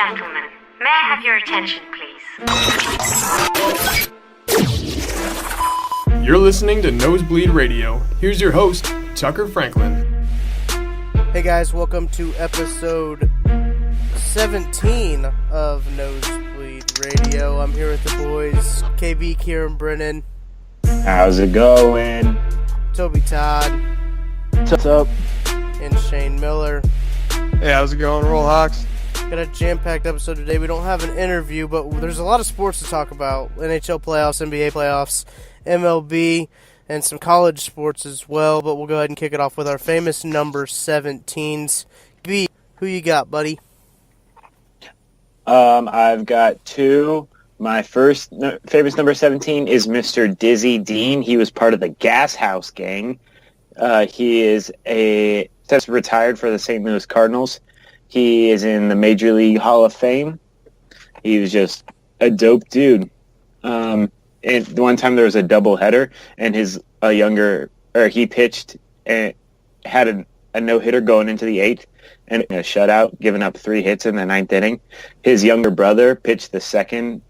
gentlemen, may I have your attention, please? You're listening to Nosebleed Radio. Here's your host, Tucker Franklin. Hey guys, welcome to episode 17 of Nosebleed Radio. I'm here with the boys, KB, Kieran, Brennan. How's it going? Toby Todd. What's up? And Shane Miller. Hey, how's it going? Roll Hawks. Got a jam-packed episode today. We don't have an interview, but there's a lot of sports to talk about. NHL playoffs, NBA playoffs, MLB, and some college sports as well. But we'll go ahead and kick it off with our famous number 17s. B, who you got, buddy? I've got two. My first famous number 17 is Mr. Dizzy Dean. He was part of the Gas House Gang. He is retired for the St. Louis Cardinals. He is in the Major League Hall of Fame. He was just a dope dude. And one time there was a doubleheader, and he pitched and had a no-hitter going into the eighth, and a shutout, giving up 3 hits in the ninth inning. His younger brother pitched the second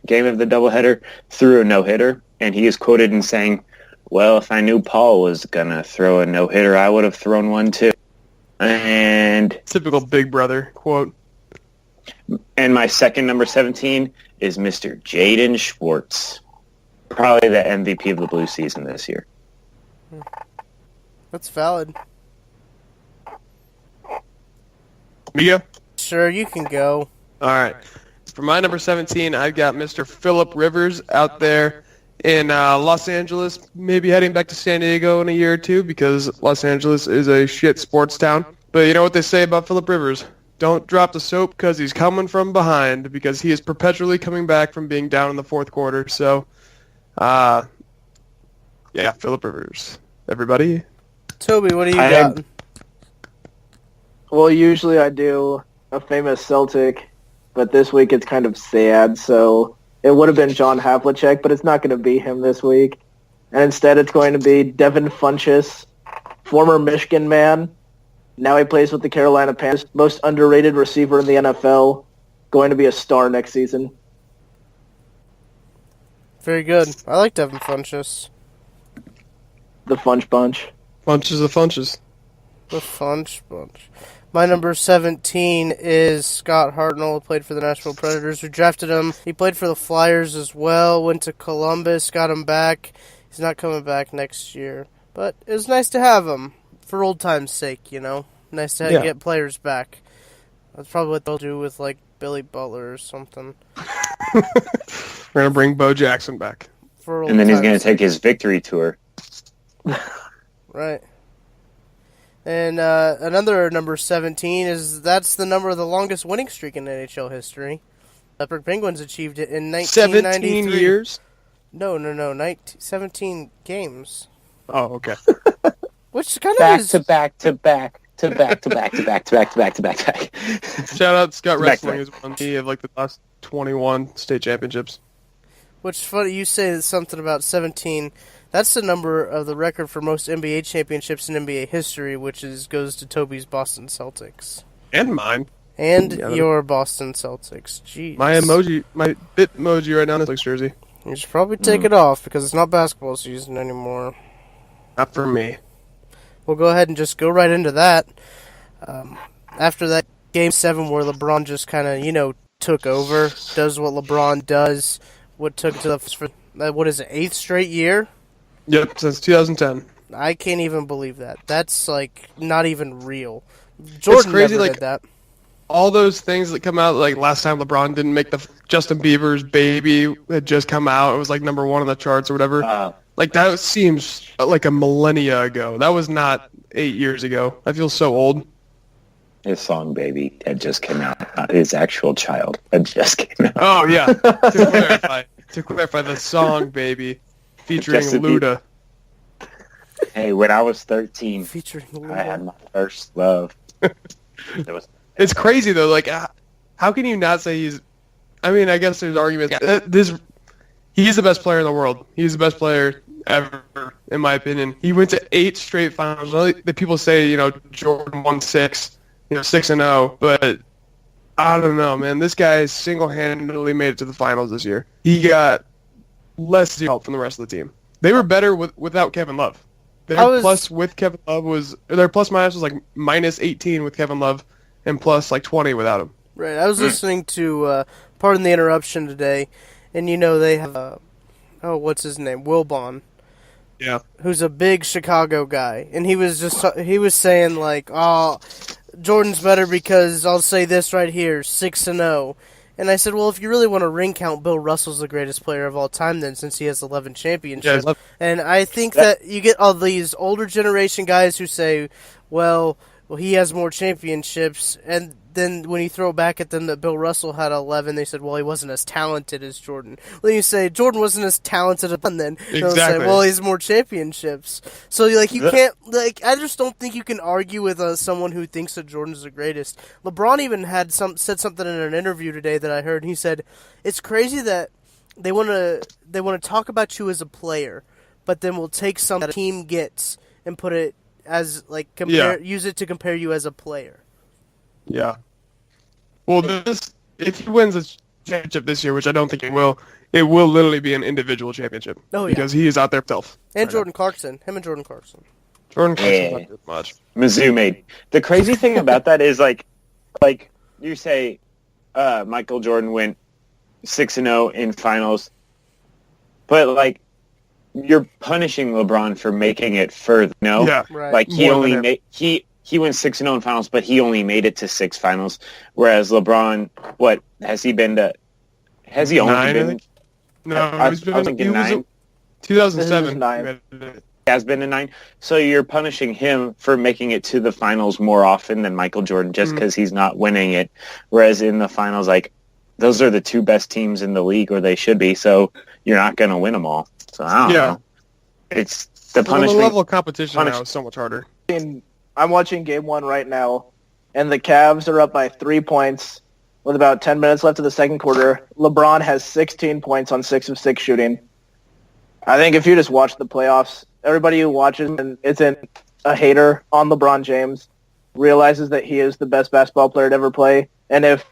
game of the doubleheader, threw a no-hitter, and he is quoted in saying, "Well, if I knew Paul was going to throw a no-hitter, I would have thrown one too." And typical big brother quote. And my second number 17 is Mr. Jaden Schwartz. Probably the MVP of the Blue season this year. That's valid. Me go? Sure, you can go. All right. For my number 17, I've got Mr. Phillip Rivers out there in Los Angeles, maybe heading back to San Diego in a year or two because Los Angeles is a shit sports town. But you know what they say about Phillip Rivers? Don't drop the soap because he's coming from behind, because he is perpetually coming back from being down in the fourth quarter. So, yeah, Phillip Rivers. Everybody? Toby, what do you got? Well, usually I do a famous Celtic, but this week it's kind of sad, so it would have been John Havlicek, but it's not going to be him this week. And instead it's going to be Devin Funchess, former Michigan man. Now he plays with the Carolina Panthers, most underrated receiver in the NFL, going to be a star next season. Very good. I like Devin Funchess. The Funch Bunch. Funches of Funches. The Funch Bunch. My number 17 is Scott Hartnell, who played for the Nashville Predators. We drafted him. He played for the Flyers as well, went to Columbus, got him back. He's not coming back next year. But it was nice to have him, for old time's sake, you know. Nice to get players back. That's probably what they'll do with, like, Billy Butler or something. We're going to bring Bo Jackson back. And then he's going to take his victory tour. Right. And another number 17 that's the number of the longest winning streak in NHL history. The Pittsburgh Penguins achieved it in 1993. 17 years? No, 17 games. Oh, okay. Which kind of is back to back. Shout out Scott Wrestling, who's won the last 21 state championships. Which is funny, you say something about 17. That's the number of the record for most NBA championships in NBA history, which goes to Toby's Boston Celtics. And mine. And your Boston Celtics. Jeez. My bit emoji right now is Netflix jersey. You should probably take it off because it's not basketball season anymore. Not for me. We'll go ahead and just go right into that. After that Game 7 where LeBron just kind of, took over, does what LeBron does, what took to the, what is it, 8th straight year? Yep, since 2010. I can't even believe that. That's, not even real. Jordan it's crazy, never did that. All those things that come out, like last time LeBron didn't make the Justin Bieber's Baby had just come out. It was number 1 on the charts or whatever. That seems like a millennia ago. That was not 8 years ago. I feel so old. His song Baby had just came out. Not his actual child had just came out. Oh, yeah. To clarify, the song Baby featuring Luda. Hey, when I was 13, featuring Luda. I had my first love. It's crazy, though. How can you not say he's... I mean, I guess there's arguments. He's the best player in the world. He's the best player ever, in my opinion. He went to 8 straight finals. The people say, Jordan won 6, 6-0. But I don't know, man. This guy single-handedly made it to the finals this year. He got less help from the rest of the team. They were better without Kevin Love. Their plus with Kevin Love was their plus minus was like minus 18 with Kevin Love, and plus like 20 without him. Right. I was listening to pardon the interruption today, and they have what's his name, Wilbon. Yeah. Who's a big Chicago guy, and he was saying like, oh, Jordan's better because I'll say this right here, 6-0. And I said, well, if you really want to ring count, Bill Russell's the greatest player of all time then, since he has 11 championships. Yeah, and I think that you get all these older generation guys who say, well, he has more championships, and then when you throw back at them that Bill Russell had 11, they said, well, he wasn't as talented as Jordan. Then you say, Jordan wasn't as talented as then. They'll say, well, he has more championships. So, you can't, I just don't think you can argue with someone who thinks that Jordan's the greatest. LeBron even said something in an interview today that I heard. He said, it's crazy that they want to talk about you as a player, but then we'll take something that a team gets and put it as, use it to compare you as a player. Yeah. Well, if he wins the championship this year, which I don't think he will, it will literally be an individual championship. Oh, yeah. Because he is out there himself. And right Jordan Clarkson. Him and Jordan Clarkson. Jordan Clarkson's not good much. Mizzou made. The crazy thing about that is, like you say Michael Jordan went 6-0 in finals, but, you're punishing LeBron for making it further, no? Yeah. Right. He went 6-0 in finals, but he only made it to 6 finals. Whereas LeBron, what has he been to? Has he only 9, been? No, I was thinking 9. 2007. 9. Has been to 9. So you're punishing him for making it to the finals more often than Michael Jordan, just because he's not winning it. Whereas in the finals, those are the 2 best teams in the league, or they should be. So you're not going to win them all. So I don't know. It's the punishment. The level of competition now is so much harder. I'm watching Game 1 right now, and the Cavs are up by 3 points with about 10 minutes left of the second quarter. LeBron has 16 points on 6 of 6 shooting. I think if you just watch the playoffs, everybody who watches and isn't a hater on LeBron James realizes that he is the best basketball player to ever play. And if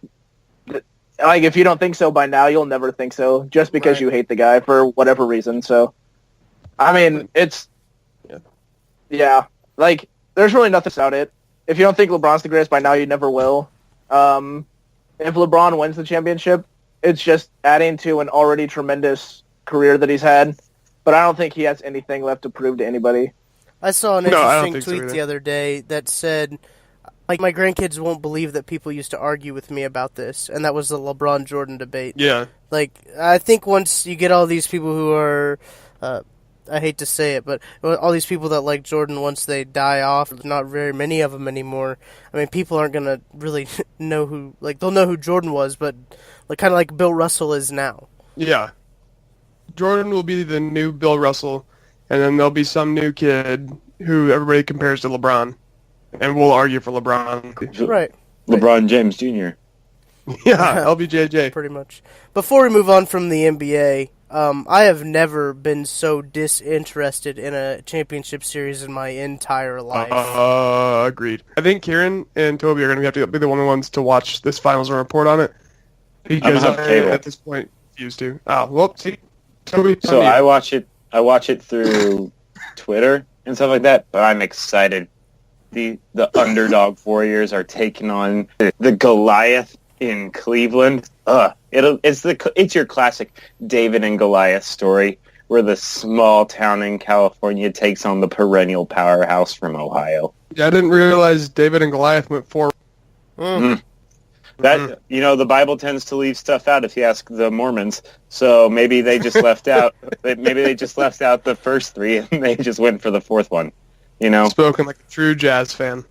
you don't think so by now, you'll never think so, just because you hate the guy for whatever reason. So, I mean, it's... Yeah. There's really nothing about it. If you don't think LeBron's the greatest by now, you never will. If LeBron wins the championship, it's just adding to an already tremendous career that he's had. But I don't think he has anything left to prove to anybody. I saw an interesting tweet the other day that said, my grandkids won't believe that people used to argue with me about this, and that was the LeBron-Jordan debate. Yeah. I think once you get all these people who are... I hate to say it, but all these people that like Jordan, once they die off, there's not very many of them anymore. I mean, people aren't going to really know who, they'll know who Jordan was, but kind of like Bill Russell is now. Yeah. Jordan will be the new Bill Russell, and then there'll be some new kid who everybody compares to LeBron, and we'll argue for LeBron. Right. LeBron James Jr. Yeah, LBJJ. Pretty much. Before we move on from the NBA, I have never been so disinterested in a championship series in my entire life. Agreed. I think Kieran and Toby are going to have to be the only ones to watch this finals and report on it, because at this point used to. See, Toby. So I watch it through Twitter and stuff like that, but I'm excited. The underdog Warriors are taking on the Goliath in Cleveland. It's your classic David and Goliath story, where the small town in California takes on the perennial powerhouse from Ohio. Yeah, I didn't realize David and Goliath went 4. That the Bible tends to leave stuff out if you ask the Mormons. So maybe they just left out. Maybe they just left out the first 3 and they just went for the 4th one. Spoken like a true jazz fan.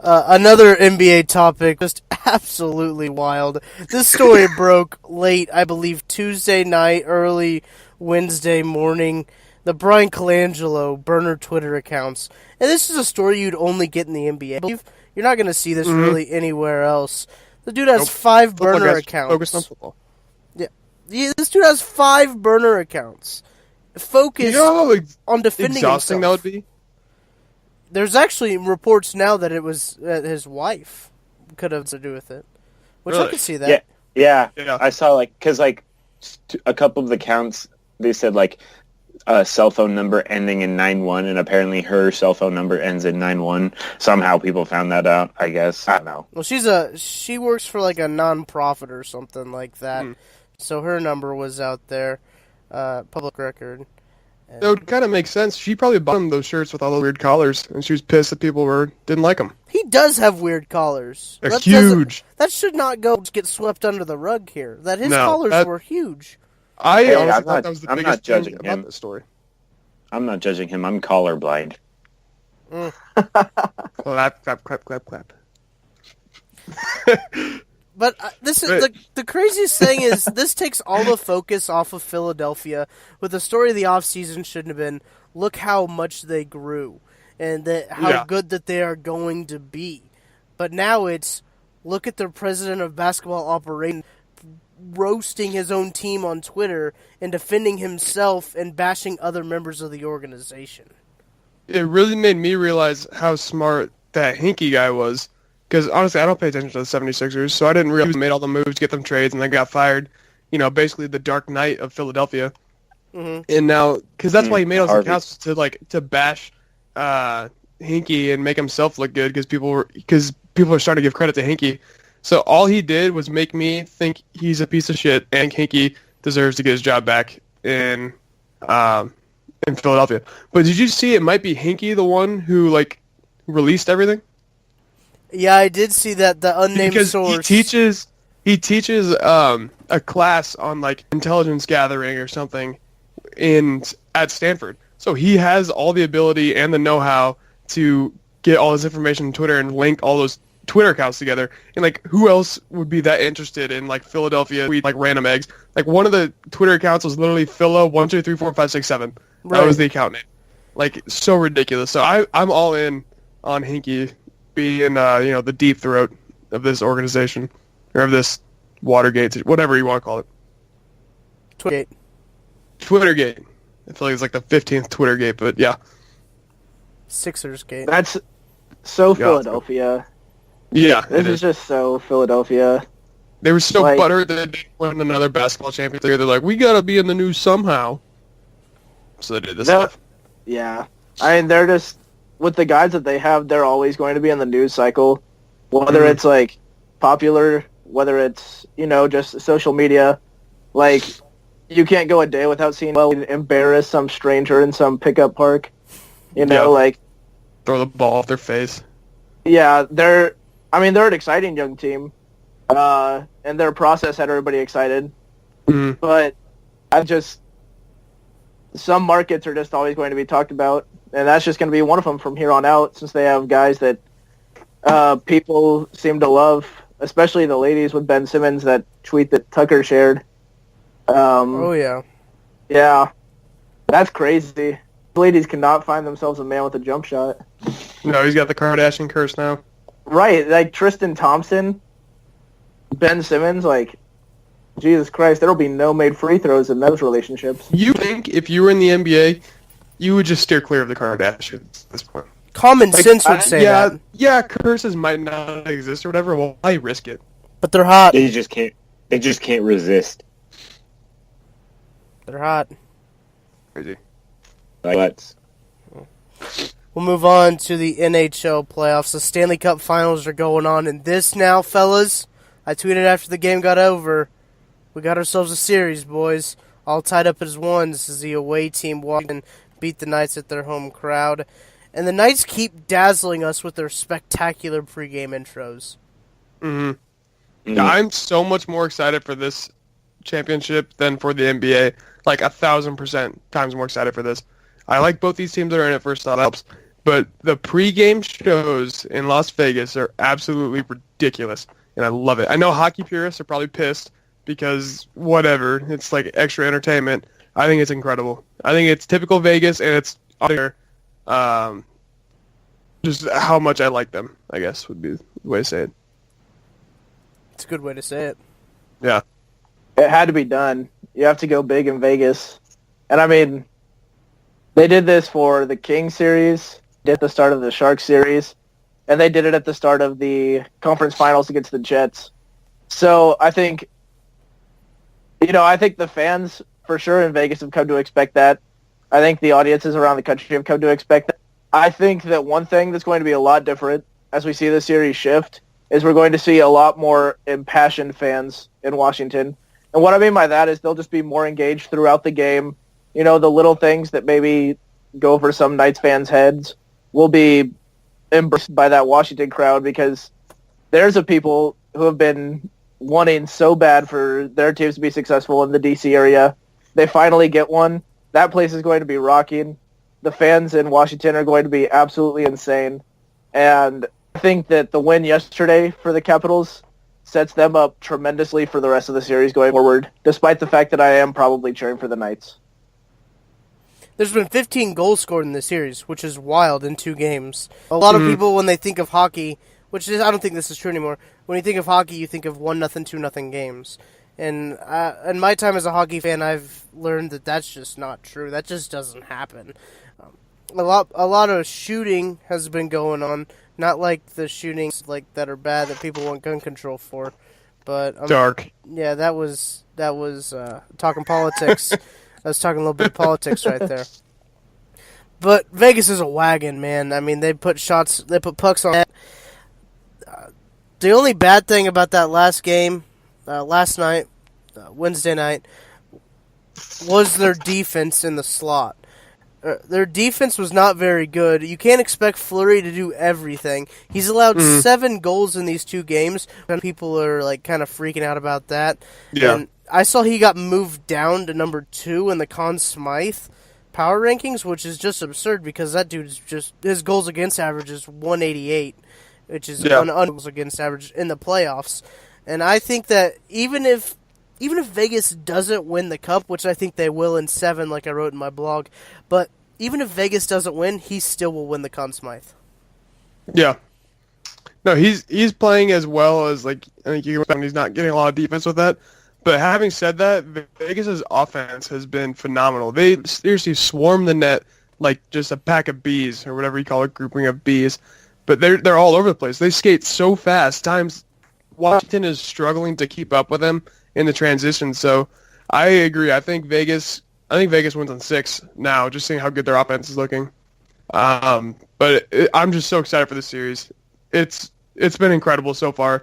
Another NBA topic, just absolutely wild. This story broke late, I believe, Tuesday night, early Wednesday morning. The Brian Colangelo burner Twitter accounts. And this is a story you'd only get in the NBA. You're not going to see this really anywhere else. The dude has 5 burner accounts. Focus on football. Yeah. This dude has 5 burner accounts. Focus on defending exhausting himself. That would be? There's actually reports now that it was his wife. could have to do with it, which I Really? could see that. Yeah. Yeah. I saw because a couple of the counts they said a cell phone number ending in 91, and apparently her cell phone number ends in 91. Somehow people found that out. I guess I don't know. Well, she works for like a non-profit or something like that, so her number was out there, public record. It would kind of make sense. She probably bought him those shirts with all those weird collars, and she was pissed that people didn't like them. He does have weird collars. They're That huge. That should not get swept under the rug here. That his No, collars were huge. I honestly I'm thought not- that was the I'm biggest not judging thing about him. this story. I'm not judging him. I'm colorblind. Clap, clap, clap, clap, clap. But this is Right. the craziest thing is this takes all the focus off of Philadelphia. With the story of the offseason shouldn't have been, look how much they grew and how good that they are going to be. But now it's, look at the president of basketball operations roasting his own team on Twitter and defending himself and bashing other members of the organization. It really made me realize how smart that Hinkie guy was. Because honestly, I don't pay attention to the 76ers, so I didn't realize he made all the moves to get them trades and then got fired. Basically the Dark Knight of Philadelphia. Mm-hmm. And now, because that's why he made all those Harvey. accounts to bash Hinkie and make himself look good because people are starting to give credit to Hinkie. So all he did was make me think he's a piece of shit and Hinkie deserves to get his job back in Philadelphia. But did you see it might be Hinkie the one who released everything? Yeah, I did see that, the unnamed Because source. he teaches a class on intelligence gathering or something at Stanford. So he has all the ability and the know-how to get all this information on Twitter and link all those Twitter accounts together. And who else would be that interested in Philadelphia tweet random eggs? One of the Twitter accounts was literally Philo 1 2 3 4 5 6 7. Right. That was the account name. So ridiculous. So I'm all in on Hinkie being the deep throat of this organization or of this Watergate, whatever you want to call it. Twittergate. I feel like it's the 15th Twittergate, but yeah. Sixers gate. That's so Philadelphia. Yeah, This is just so Philadelphia. They were so like- butthurt that they won another basketball championship. They're like, we gotta be in the news somehow. So they did this stuff. Yeah. I mean, they're just, with the guys that they have, they're always going to be in the news cycle. Whether it's popular, whether it's, just social media. You can't go a day without seeing embarrass some stranger in some pickup park. Throw the ball off their face. Yeah, they're an exciting young team. And their process had everybody excited. Mhm. But some markets are just always going to be talked about, and that's just going to be one of them from here on out, since they have guys that people seem to love, especially the ladies with Ben Simmons, that tweet that Tucker shared. Oh, yeah. Yeah, that's crazy. The ladies cannot find themselves a man with a jump shot. No, he's got the Kardashian curse now. Right, Tristan Thompson, Ben Simmons, Jesus Christ, there will be no made free throws in those relationships. You think if you were in the NBA, you would just steer clear of the Kardashians at this point? Common sense would say that. Yeah, curses might not exist or whatever. Well, why risk it? But they're hot. They just can't resist. They're hot. Crazy. Let's. We'll move on to the NHL playoffs. The Stanley Cup Finals are going on, and this now, fellas, I tweeted after the game got over, we got ourselves a series, boys. All tied up as one. This is the away team Washington beat the Knights at their home crowd. And the Knights keep dazzling us with their spectacular pregame intros. Mm-hmm. I'm so much more excited for this championship than for the NBA. 1,000% times more excited for this. I like both these teams that are in it first off, helps. But the pregame shows in Las Vegas are absolutely ridiculous, and I love it. I know hockey purists are probably pissed because whatever, it's extra entertainment. I think it's incredible. I think it's typical Vegas, and it's just how much I like them, I guess, would be the way to say it. It's a good way to say it. Yeah. It had to be done. You have to go big in Vegas. And they did this for the King series, did the start of the Shark series. and they did it at the start of the conference finals against the Jets. So I think the fans for sure in Vegas have come to expect that. I think the audiences around the country have come to expect that. I think that one thing that's going to be a lot different as we see the series shift is we're going to see a lot more impassioned fans in Washington. And what I mean by that is they'll just be more engaged throughout the game. The little things that maybe go over some Knights fans' heads will be embraced by that Washington crowd, because there's a people who have been wanting so bad for their teams to be successful in the D.C. area. They finally get one. That place is going to be rocking. The fans in Washington are going to be absolutely insane. And I think that the win yesterday for the Capitals sets them up tremendously for the rest of the series going forward, despite the fact that I am probably cheering for the Knights. There's been 15 goals scored in this series, which is wild in 2 games. A lot of people, when they think of hockey, I don't think this is true anymore, when you think of hockey, you think of 1-0, 2-0 games. And in my time as a hockey fan, I've learned that that's just not true. That just doesn't happen. A lot of shooting has been going on, not like the shootings that are bad that people want gun control for, but Dark. Yeah, that was talking politics. I was talking a little bit of politics right there. But Vegas is a wagon, man. I mean, they put pucks on that. The only bad thing about that last game, last night, Wednesday night, was their defense in the slot. Their defense was not very good. You can't expect Fleury to do everything. He's allowed 7 goals in these 2 games, and people are kind of freaking out about that. Yeah. And I saw he got moved down to number 2 in the Conn Smythe power rankings, which is just absurd because that dude's his goals against average is 188, which is an goals against average in the playoffs. And I think that even if Vegas doesn't win the Cup, which I think they will in 7, like I wrote in my blog, but even if Vegas doesn't win, he still will win the Conn Smythe. Yeah. No, he's playing as well as I think he's not getting a lot of defense with that. But having said that, Vegas' offense has been phenomenal. They seriously swarm the net like just a pack of bees, or whatever you call it, grouping of bees. But they're all over the place. They skate so fast. Times Washington is struggling to keep up with them in the transition. So I agree. I think Vegas wins on 6 now, just seeing how good their offense is looking. But I'm just so excited for this series. It's been incredible so far.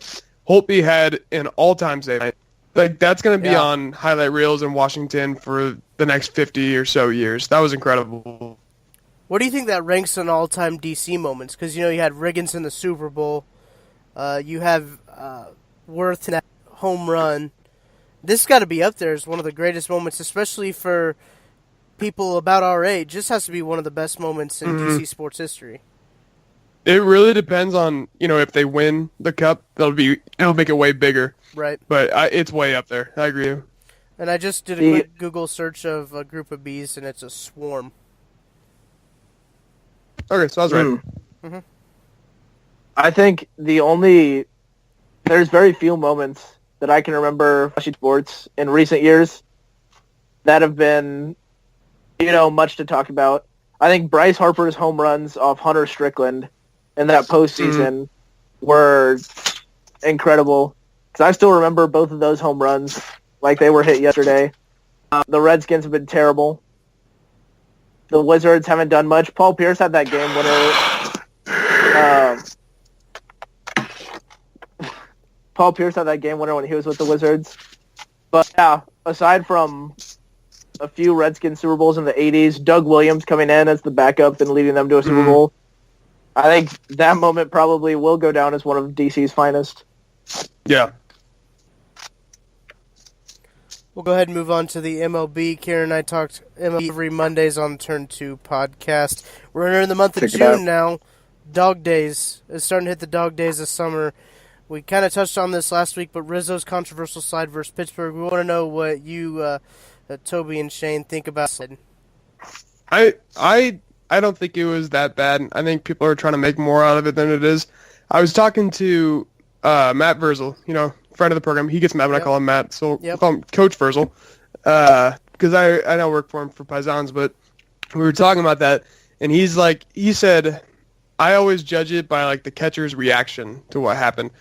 Holtby had an all-time save. That's going to be on highlight reels in Washington for the next 50 or so years. That was incredible. What do you think that ranks in all-time DC moments? Because, you had Riggins in the Super Bowl. You have Worth in that home run. This got to be up there as one of the greatest moments, especially for people about our age. This has to be one of the best moments in DC sports history. It really depends on, if they win the Cup, it'll make it way bigger. Right. But it's way up there. I agree. And I just did a quick Google search of a group of bees, and it's a swarm. Okay, so I was right. Mm-hmm. I think there's very few moments that I can remember watching sports in recent years that have been, much to talk about. I think Bryce Harper's home runs off Hunter Strickland in that postseason were incredible. Because I still remember both of those home runs like they were hit yesterday. The Redskins have been terrible. The Wizards haven't done much. Paul Pierce had that game winner. Paul Pierce had that game winner when he was with the Wizards. But yeah, aside from a few Redskins Super Bowls in the 80s, Doug Williams coming in as the backup and leading them to a Super Bowl, I think that moment probably will go down as one of DC's finest. Yeah. We'll go ahead and move on to the MLB. Karen and I talked MLB every Mondays on Turn 2 podcast. We're entering the month of June now. Dog days. It's starting to hit the dog days of summer. We kind of touched on this last week, but Rizzo's controversial slide versus Pittsburgh. We want to know what you, Toby and Shane, think about it. I don't think it was that bad. I think people are trying to make more out of it than it is. I was talking to Matt Verzel, friend of the program. He gets mad when I call him Matt, so we'll call him Coach Verzel, because I now work for him for Paisans, but we were talking about that, and he said, I always judge it by like the catcher's reaction to what happened.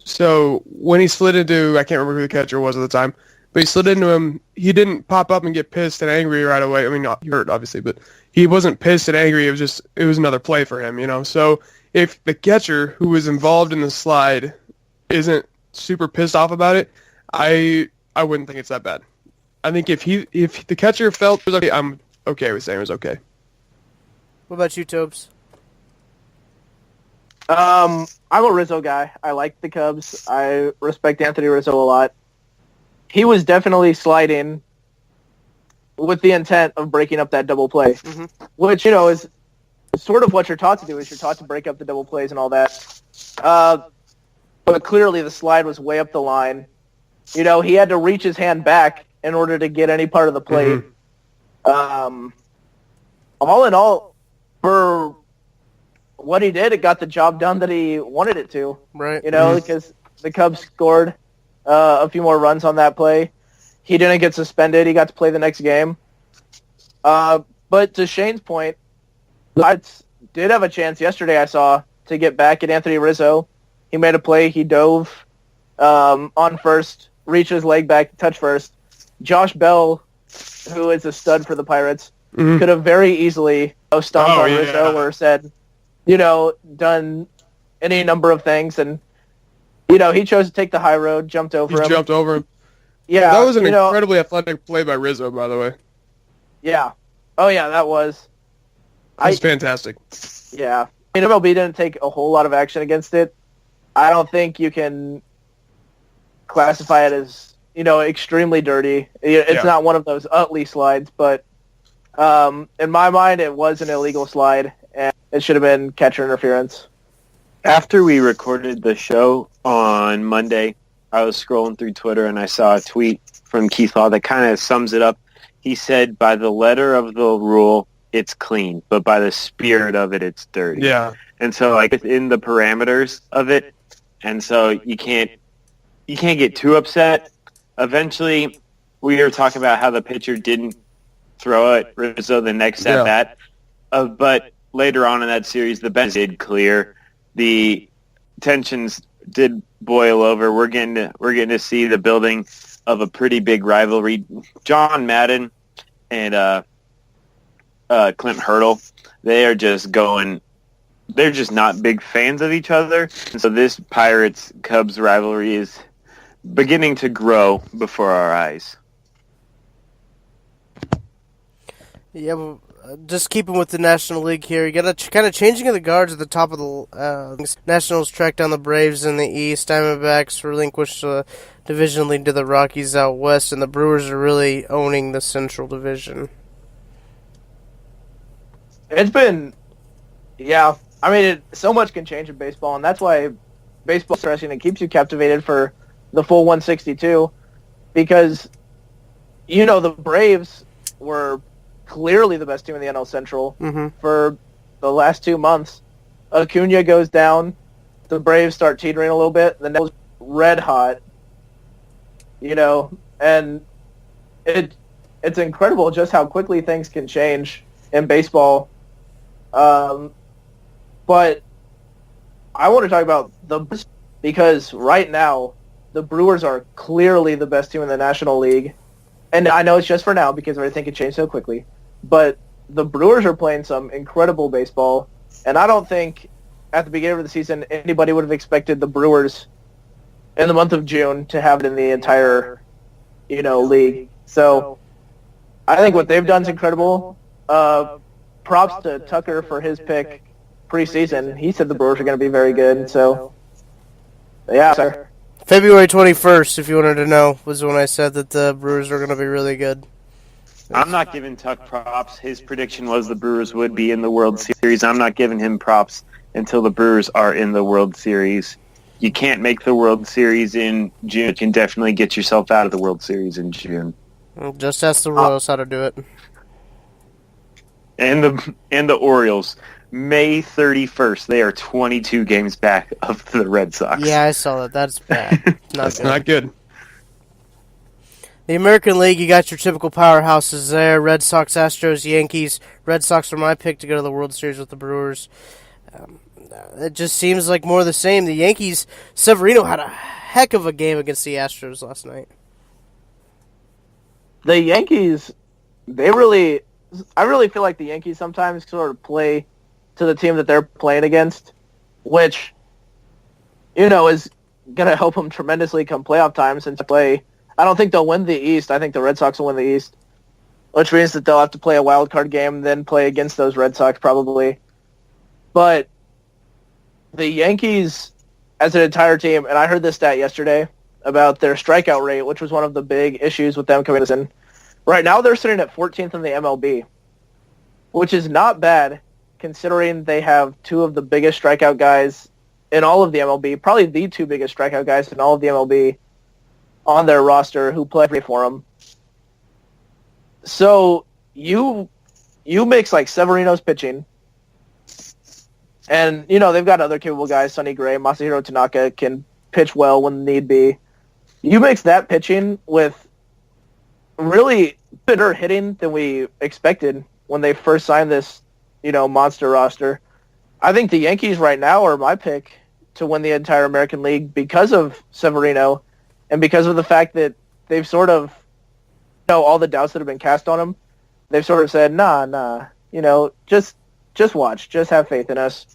So when he slid into, I can't remember who the catcher was at the time, but he slid into him. He didn't pop up and get pissed and angry right away. I mean, he hurt obviously, but he wasn't pissed and angry. It was another play for him, you know. So if the catcher who was involved in the slide isn't super pissed off about it, I wouldn't think it's that bad. I think if the catcher felt it was okay, I'm okay with saying it was okay. What about you, Tobes? I'm a Rizzo guy. I like the Cubs. I respect Anthony Rizzo a lot. He was definitely sliding with the intent of breaking up that double play, which, you know, is sort of what you're taught to do, is you're taught to break up the double plays and all that. But clearly the slide was way up the line. You know, he had to reach his hand back in order to get any part of the plate. All in all, for what he did, it got the job done that he wanted it to. Right. You know, because the Cubs scored a few more runs on that play. He didn't get suspended. He got to play the next game. But to Shane's point, the Pirates did have a chance yesterday, I saw, to get back at Anthony Rizzo. He made a play. He dove on first, reached his leg back, touch first. Josh Bell, who is a stud for the Pirates, could have very easily stomped on Rizzo or said, you know, done any number of things. And, you know, he chose to take the high road, jumped over him. Jumped over him. Yeah. That was an incredibly athletic play by Rizzo, by the way. Yeah. Oh, yeah, that was. That was fantastic. Yeah. I mean, MLB didn't take a whole lot of action against it. I don't think you can classify it as, you know, extremely dirty. It's not one of those Utley slides, but in my mind, it was an illegal slide, and it should have been catcher interference. After we recorded the show on Monday, I was scrolling through Twitter and I saw a tweet from Keith Law that kind of sums it up. He said, by the letter of the rule, it's clean, but by the spirit of it, it's dirty. Yeah. And so, like, within the parameters of it, and so you can't get too upset. Eventually, we were talking about how the pitcher didn't throw at Rizzo the next at bat, but later on in that series, the bench did clear. The tensions did boil over. We're getting to see the building of a pretty big rivalry. John Madden and Clint Hurdle, they are just going. They're just not big fans of each other. And so this Pirates-Cubs rivalry is beginning to grow before our eyes. Yeah, well, just keeping with the National League here, you got a kind of changing of the guards at the top of the Nationals track down the Braves in the East. Diamondbacks relinquished the division lead to the Rockies out West, and the Brewers are really owning the Central Division. It's been, I mean, so much can change in baseball, and that's why baseball is interesting. It keeps you captivated for the full 162 because, you know, the Braves were clearly the best team in the NL Central for the last 2 months. Acuna goes down. The Braves start teetering a little bit. The Nationals red hot, you know, and it's incredible just how quickly things can change in baseball. But I want to talk about because right now the Brewers are clearly the best team in the National League. And I know it's just for now because everything can change so quickly. But the Brewers are playing some incredible baseball. And I don't think at the beginning of the season anybody would have expected the Brewers in the month of June to have it in the entire, you know, league. So I think what they've done is incredible. Props to Tucker for his pick preseason. He said the Brewers are going to be very good. So, yeah, sir. February 21st, if you wanted to know, was when I said that the Brewers were going to be really good. I'm not giving Tuck props. His prediction was the Brewers would be in the World Series. I'm not giving him props until the Brewers are in the World Series. You can't make the World Series in June. You can definitely get yourself out of the World Series in June. Just ask the Royals how to do it. And the Orioles, May 31st, they are 22 games back of the Red Sox. Yeah, I saw that. That's bad. That's not good. The American League, you got your typical powerhouses there. Red Sox, Astros, Yankees. Red Sox are my pick to go to the World Series with the Brewers. It just seems like more of the same. The Yankees, Severino had a heck of a game against the Astros last night. The Yankees, I really feel like the Yankees sometimes sort of play to the team that they're playing against, which, is going to help them tremendously come playoff time since they play. I don't think they'll win the East. I think the Red Sox will win the East, which means that they'll have to play a wild card game, then play against those Red Sox probably. But the Yankees, as an entire team, and I heard this stat yesterday about their strikeout rate, which was one of the big issues with them coming in. Right now, they're sitting at 14th in the MLB, which is not bad considering they have two of the biggest strikeout guys in all of the MLB, probably the two biggest strikeout guys in all of the MLB on their roster who play for them. So you mix like Severino's pitching, and they've got other capable guys. Sonny Gray, Masahiro Tanaka can pitch well when need be. You mix that pitching with really better hitting than we expected when they first signed this, monster roster. I think the Yankees right now are my pick to win the entire American League because of Severino and because of the fact that they've sort of, all the doubts that have been cast on them, they've sort of said, nah, just watch, just have faith in us.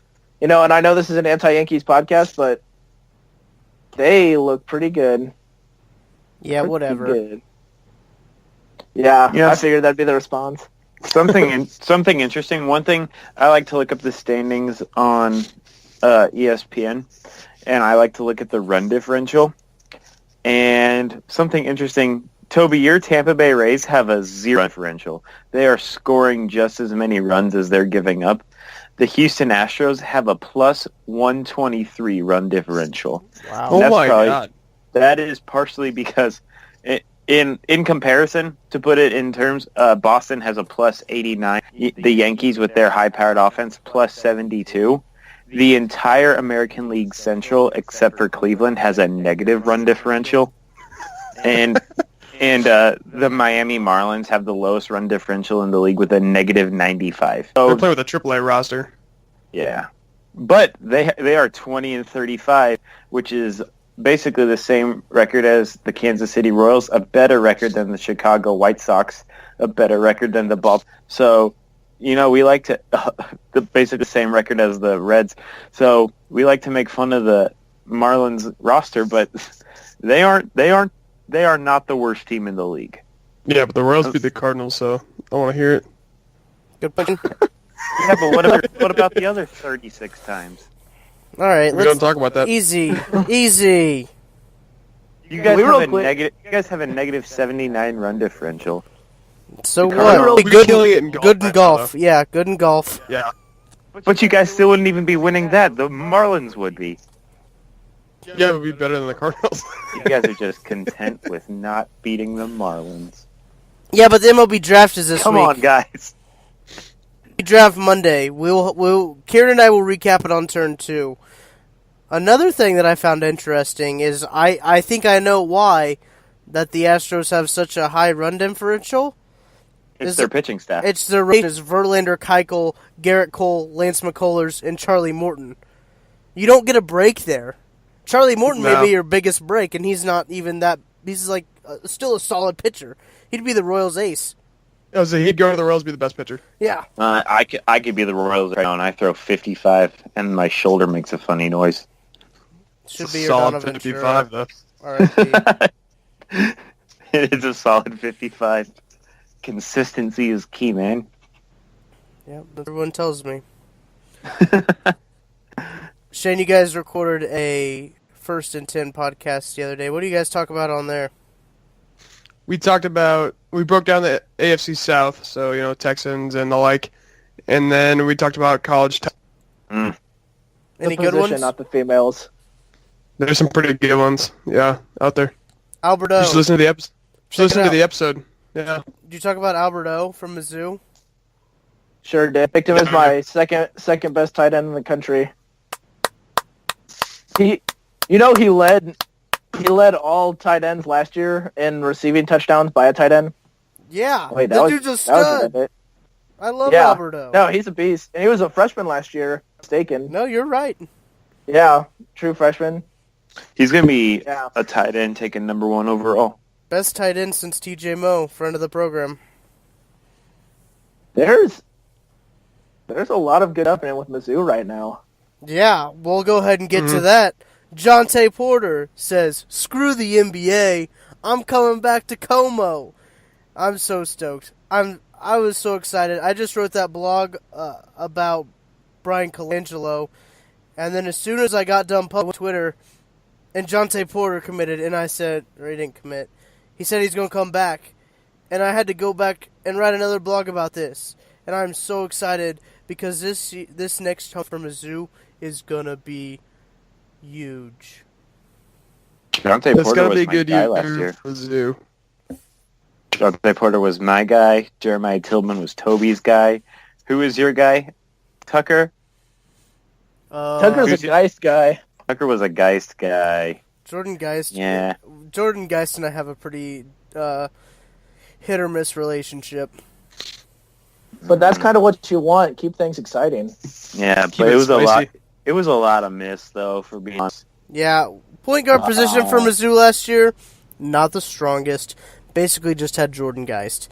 And I know this is an anti-Yankees podcast, but they look pretty good. Yeah, whatever. Good. Yeah, I figured that'd be the response. Something interesting. One thing, I like to look up the standings on ESPN, and I like to look at the run differential. And something interesting, Toby, your Tampa Bay Rays have a 0 differential. They are scoring just as many runs as they're giving up. The Houston Astros have a plus 123 run differential. Wow. Oh my God. That is partially because, in comparison, to put it in terms, Boston has a plus 89. The Yankees, with their high-powered offense, plus 72. The entire American League Central, except for Cleveland, has a negative run differential. And the Miami Marlins have the lowest run differential in the league with a negative 95. They're playing with a AAA roster. Yeah. But they are 20-35, which is basically the same record as the Kansas City Royals, a better record than the Chicago White Sox, a better record than the Baltimore. So, we like to basically the same record as the Reds. So we like to make fun of the Marlins roster, but they are not the worst team in the league. Yeah, but the Royals beat the Cardinals, so I want to hear it. Good point. Yeah, but what about the other 36 times? All right, We don't talk about that. Easy. You guys have a negative 79 run differential. So The what? Cardinals are killing it in golf Good in right golf. now, Yeah, good in golf. Yeah. But you guys still wouldn't even be winning that. The Marlins would be. Yeah, it would be better than the Cardinals. You guys are just content with not beating the Marlins. Yeah, but the MLB draft is this Come week. on, guys. We draft Monday. Kieran and I will recap it on turn 2. Another thing that I found interesting is I think I know why that the Astros have such a high run differential. It's their pitching staff. It's their ratings: Verlander, Keuchel, Garrett Cole, Lance McCullers, and Charlie Morton. You don't get a break there. Charlie Morton may be your biggest break, and he's not even that. He's like still a solid pitcher. He'd be the Royals' ace. So he'd go to the Royals, be the best pitcher. Yeah. I could be the Royals right now, and I throw 55, and my shoulder makes a funny noise. Should be your solid Donovan 55, though. R.I.P. It is a solid 55. Consistency is key, man. Yeah, everyone tells me. Shane, you guys recorded a First and 10 podcast the other day. What do you guys talk about on there? We broke down the AFC South, so, Texans and the like, and then we talked about college. Any the good position, ones? not the females. There's some pretty good ones, out there. Alberto. You should listen to the episode. Check it out. episode. Yeah. Did you talk about Alberto from Mizzou? Sure did. Picked him as my second best tight end in the country. He led all tight ends last year in receiving touchdowns by a tight end. Yeah. Wait, that dude's a stud. I love Alberto. No, he's a beast. And he was a freshman last year. mistaken. No, you're right. Yeah, true freshman. He's going to be Yeah. a tight end taking number 1 overall. Best tight end since TJ Moe, friend of the program. There's a lot of good happening with Mizzou right now. Yeah, we'll go ahead and get to that. Jonte Porter says, "Screw the NBA. I'm coming back to Como." I'm so stoked. I was so excited. I just wrote that blog about Brian Colangelo, and then as soon as I got done publishing on Twitter, and Jonte Porter committed, and I said, or he didn't commit. He said he's going to come back, and I had to go back and write another blog about this. And I'm so excited because this next jump for Mizzou is going to be huge. Jonte It's Porter gonna was be a my good guy year last year. for Zoo. Jonte Porter was my guy. Jeremiah Tillman was Toby's guy. Who is your guy? Tucker? Tucker's who's a Geist guy. Tucker was a Geist guy. Jordan Geist. Yeah. Jordan Geist and I have a pretty hit or miss relationship. But that's kind of what you want. Keep things exciting. Yeah, Keep but it it was spicy. a lot. It was a lot of miss though, for being honest. Yeah, point guard position for Mizzou last year, not the strongest. Basically, just had Jordan Geist.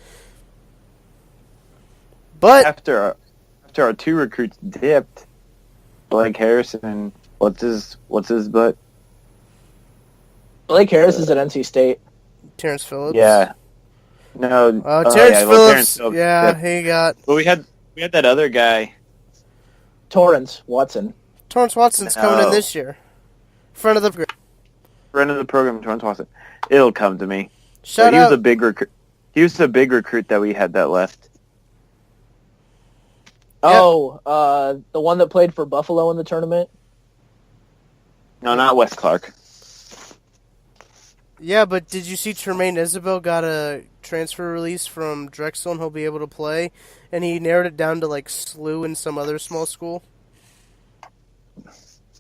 But After our 2 recruits dipped, Blake Harrison, what's his butt? Blake Harris is at NC State. Terrence Phillips. Yeah. No. Terrence Phillips. Terrence Phillips Yeah, dipped. he got But we had that other guy. Torrance Watson. Torrance Watson's coming in this year. Front of the Friend of the program, Torrance Watson. It'll come to me. shout He was out. a big recruit. He was the big recruit that we had that left. Oh, the one that played for Buffalo in the tournament? No, not Wes Clark. Yeah, but did you see Tremaine Isabel got a transfer release from Drexel and he'll be able to play? And he narrowed it down to like SLU and some other small school.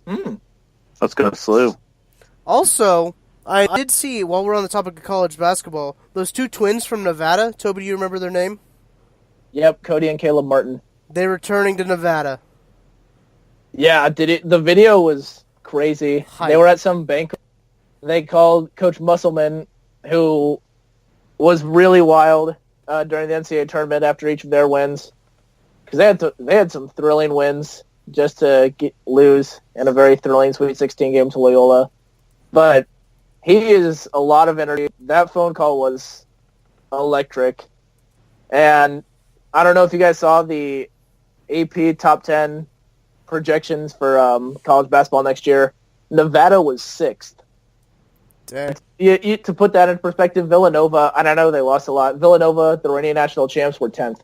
Let's go SLU. Also, I did see, while we're on the topic of college basketball, those 2 twins from Nevada. Toby, do you remember their name? Yep, Cody and Caleb Martin. They're returning to Nevada. Yeah, the video was crazy. Hype. They were at some banquet. They called Coach Musselman, who was really wild during the NCAA tournament after each of their wins, because they had some thrilling wins just to lose in a very thrilling Sweet 16 game to Loyola. But he is a lot of energy. That phone call was electric. And I don't know if you guys saw the AP top 10 projections for college basketball next year. Nevada was 6th. Dang. To put that in perspective, Villanova, and I know they lost a lot, Villanova, the reigning national champs, were 10th.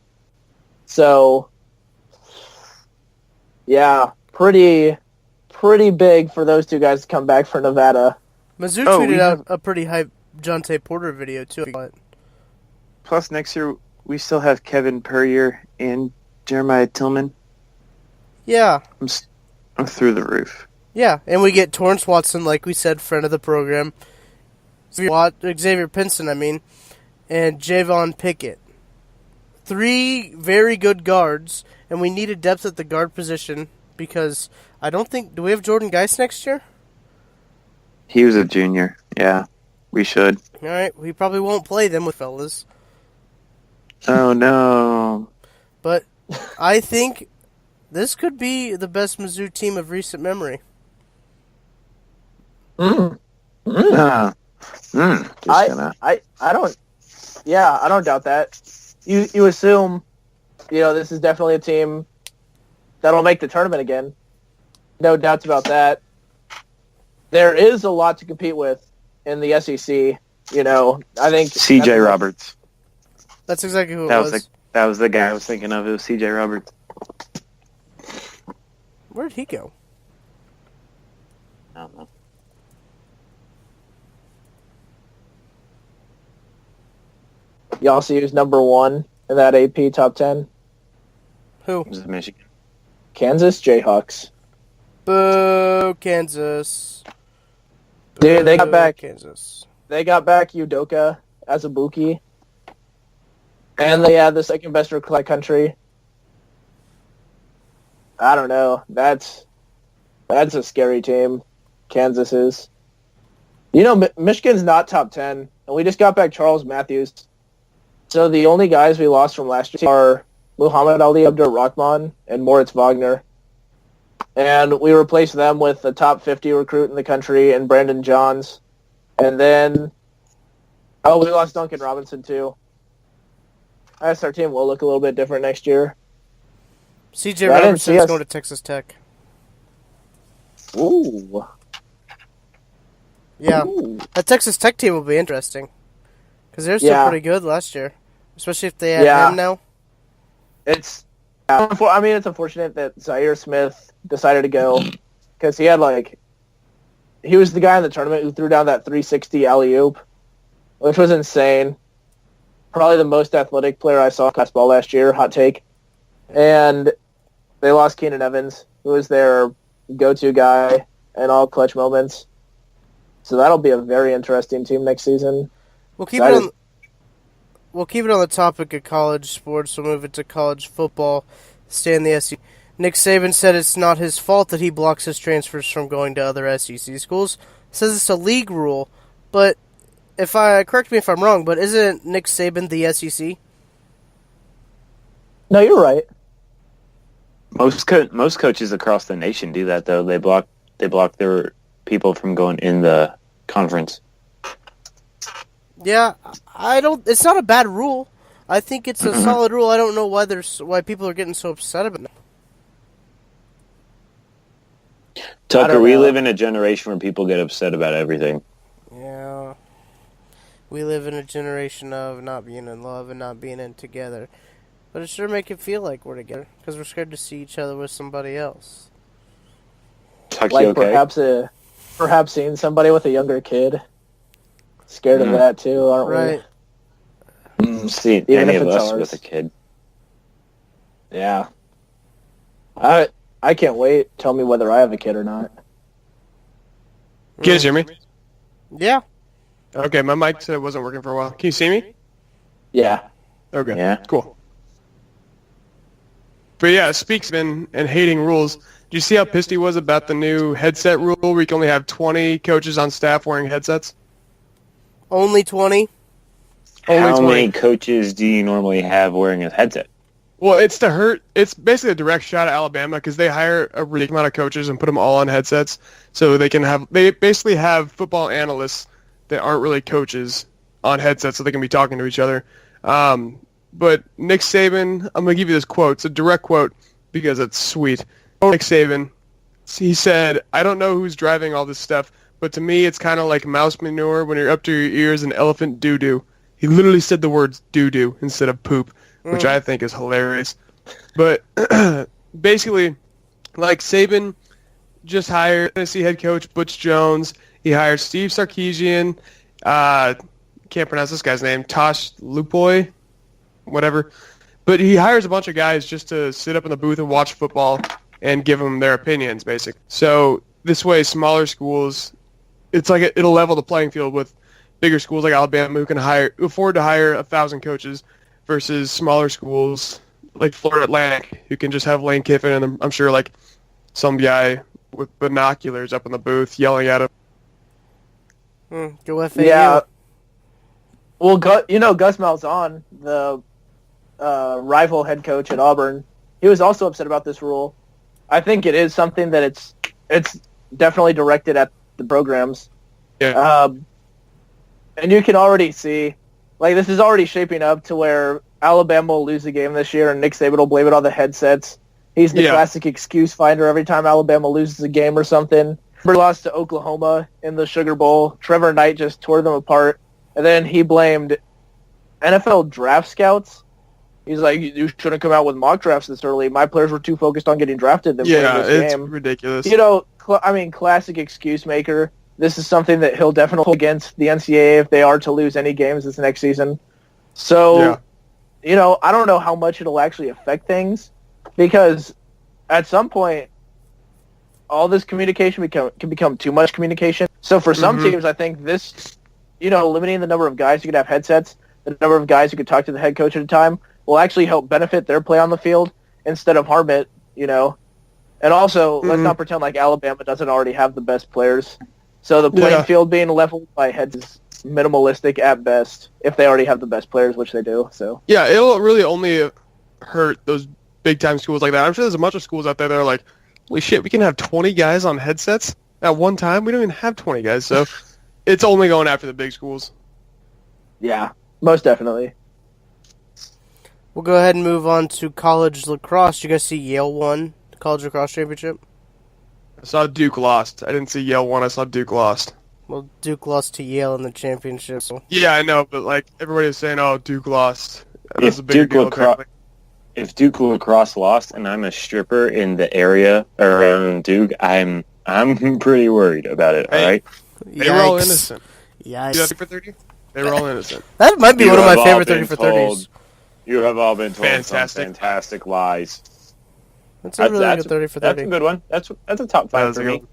So, yeah, pretty big for those 2 guys to come back for Nevada. Mizzou Oh, tweeted we out a pretty hype Jonte Porter video, too. Plus, next year we still have Kevin Puryear and Jeremiah Tillman. Yeah. I'm through the roof. Yeah, and we get Torrance Watson, like we said, friend of the program. Xavier Pinson, and Javon Pickett. 3 very good guards, and we needed depth at the guard position because I don't think... Do we have Jordan Geist next year? He was a junior. Yeah, we should. All right, we probably won't play them with fellas. Oh, no. But I think this could be the best Mizzou team of recent memory. I don't doubt that. You assume, this is definitely a team that'll make the tournament again. No doubts about that. There is a lot to compete with in the SEC. I think C.J. Roberts. That's exactly who it That was. was the guy I was thinking of. It was C.J. Roberts. Where'd he go? I don't know. Y'all see who's number 1 in that AP top 10? Who? It was Michigan. Kansas Jayhawks. Boo, Kansas. Dude, they got Boo, back. Kansas. They got back Udoka as a Buki. And they had the second best recruit country. I don't know. That's a scary team. Kansas is. You know, Michigan's not top 10, and we just got back Charles Matthews. So the only guys we lost from last year are Muhammad Ali Abdur-Rahman and Moritz Wagner. And we replaced them with a top 50 recruit in the country and Brandon Johns. And then, we lost Duncan Robinson too. I guess our team will look a little bit different next year. C.J. Robinson's going to Texas Tech. Ooh. Yeah, Ooh. that Texas Tech team will be interesting. Because they're still pretty good last year. Especially if they have him now. It's unfortunate that Zaire Smith decided to go. Because he was the guy in the tournament who threw down that 360 alley-oop, which was insane. Probably the most athletic player I saw in basketball last year, hot take. And they lost Keenan Evans, who was their go-to guy in all clutch moments. So that'll be a very interesting team next season. We'll keep it on the topic of college sports. We'll move it to college football. Stay in the SEC. Nick Saban said it's not his fault that he blocks his transfers from going to other SEC schools. Says it's a league rule, but correct me if I'm wrong, but isn't Nick Saban the SEC? No, you're right. Most coaches across the nation do that, though. They block their people from going in the conference. Yeah, it's not a bad rule. I think it's a solid rule. I don't know why people are getting so upset about it. Tucker, we live in a generation where people get upset about everything. Yeah. We live in a generation of not being in love and not being in together. But it sure make it feel like we're together, because we're scared to see each other with somebody else. Tucky, Like okay? perhaps seeing somebody with a younger kid. Scared of that too, aren't Right. we? See, Even any if of it's us ours. with a kid. Yeah. I can't wait. Tell me whether I have a kid or not. Can you guys hear me? Yeah. Okay, my mic said it wasn't working for a while. Can you see me? Yeah. Okay. Yeah. Cool. But yeah, Speaksman and hating rules. Do you see how pissed he was about the new headset rule where you can only have 20 coaches on staff wearing headsets? Only 20? How 20. many coaches do you normally have wearing a headset? Well, it's basically a direct shot at Alabama because they hire a ridiculous amount of coaches and put them all on headsets so they basically have football analysts that aren't really coaches on headsets so they can be talking to each other. But Nick Saban, I'm going to give you this quote. It's a direct quote because it's sweet. Nick Saban, he said, "I don't know who's driving all this stuff, but to me it's kind of like mouse manure when you're up to your ears in elephant doo-doo." He literally said the words doo-doo instead of poop, which I think is hilarious. But basically, like Saban just hired Tennessee head coach Butch Jones. He hired Steve Sarkisian. Can't pronounce this guy's name. Tosh Lupoy, whatever. But he hires a bunch of guys just to sit up in the booth and watch football and give them their opinions, basically. So this way, smaller schools, it's like it'll level the playing field with bigger schools like Alabama who can afford to hire 1,000 coaches versus smaller schools like Florida Atlantic who can just have Lane Kiffin and I'm sure like some guy with binoculars up in the booth yelling at him. Go FAU. Yeah. Well, Gus Malzahn, the rival head coach at Auburn, he was also upset about this rule. I think it is something that it's definitely directed at the programs. Yeah. And you can already see, like, this is already shaping up to where Alabama will lose the game this year and Nick Saban will blame it on the headsets. He's the classic excuse finder every time Alabama loses a game or something. We lost to Oklahoma in the Sugar Bowl. Trevor Knight just tore them apart. And then he blamed NFL draft scouts. He's like, you shouldn't come out with mock drafts this early. My players were too focused on getting drafted than playing this it's game. ridiculous. Classic excuse maker. This is something that he'll definitely hold against the NCAA if they are to lose any games this next season. So, I don't know how much it'll actually affect things because at some point, all this communication can become too much communication. So for some teams, I think this, limiting the number of guys who could have headsets, the number of guys who could talk to the head coach at a time, will actually help benefit their play on the field instead of harm it, And also, let's not pretend like Alabama doesn't already have the best players. So the playing field being leveled by heads is minimalistic at best if they already have the best players, which they do. So Yeah, it'll really only hurt those big-time schools like that. I'm sure there's a bunch of schools out there that are like, holy shit, we can have 20 guys on headsets at one time? We don't even have 20 guys, so it's only going after the big schools. yeah, most definitely. We'll go ahead and move on to college lacrosse. You guys see Yale won the college lacrosse championship? I saw Duke lost. I didn't see Yale won. I saw Duke lost. Well, Duke lost to Yale in the championship. So. Yeah, I know, but like everybody was saying, oh, Duke lost. That's a If bigger Duke, deal. lacrosse, if Duke lacrosse lost and I'm a stripper in the area around Duke, I'm pretty worried about it. Hey. All right. They were all innocent. Yikes. You got 30 for 30? They were all innocent. That might be You one of my have all favorite been 30 for 30s. You have all been told Fantastic. some fantastic lies. That's a really good 30 for 30. That's a good one. That's a top That 5 was for a me. good one.